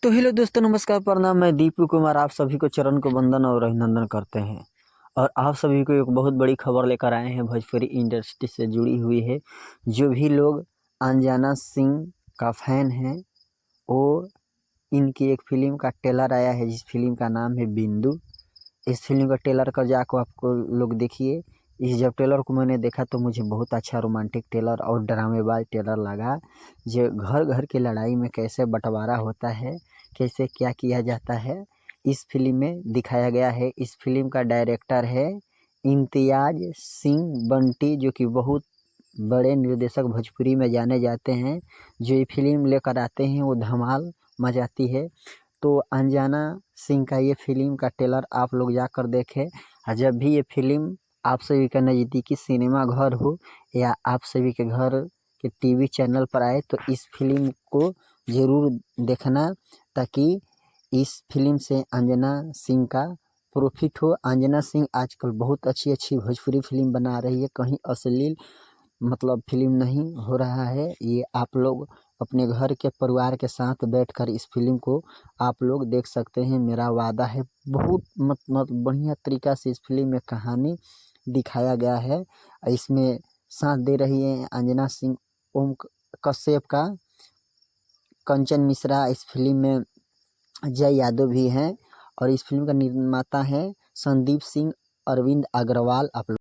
तो हेलो दोस्तों, नमस्कार, प्रणाम। मैं दीपू कुमार आप सभी को चरण को वंदन और अभिनंदन करते हैं। और आप सभी को एक बहुत बड़ी खबर लेकर आए हैं, भोजपुरी इंडस्ट्री से जुड़ी हुई है। जो भी लोग अनजाना सिंह का फैन हैं, वो इनकी एक फिल्म का ट्रेलर आया है, जिस फिल्म का नाम है बिंदु। इस फिल्म का ट्रेलर का जाकर आपको लोग देखिए। इस जब ट्रेलर को मैंने देखा तो मुझे बहुत अच्छा रोमांटिक ट्रेलर और ड्रामेबाज ट्रेलर लगा। जो घर घर की लड़ाई में कैसे बंटवारा होता है, कैसे क्या किया जाता है, इस फिल्म में दिखाया गया है। इस फिल्म का डायरेक्टर है इम्तियाज सिंह बंटी, जो कि बहुत बड़े निर्देशक भोजपुरी में जाने जाते हैं। जो ये फिल्म लेकर आते हैं वो धमाल मचाती है। तो अनजाना सिंह का ये फिल्म का ट्रेलर आप लोग जाकर देखें। और जब भी ये फिल्म आप सभी का नज़दीकी सिनेमा घर हो या आप सभी के घर के टीवी चैनल पर आए, तो इस फिल्म को ज़रूर देखना, ताकि इस फिल्म से अंजना सिंह का प्रॉफिट हो। अंजना सिंह आजकल बहुत अच्छी अच्छी भोजपुरी फिल्म बना रही है, कहीं अश्लील फिल्म नहीं हो रहा है। ये आप लोग अपने घर के परिवार के साथ बैठकर इस फिल्म को आप लोग देख सकते हैं। मेरा वादा है, बहुत बढ़िया तरीका से इस फिल्म में कहानी दिखाया गया है। इसमें साथ दे रही है अंजना सिंह, ओम कश्यप का, कंचन मिश्रा, इस फिल्म में जय यादव भी हैं। और इस फिल्म का निर्माता है संदीप सिंह, अरविंद अग्रवाल। आप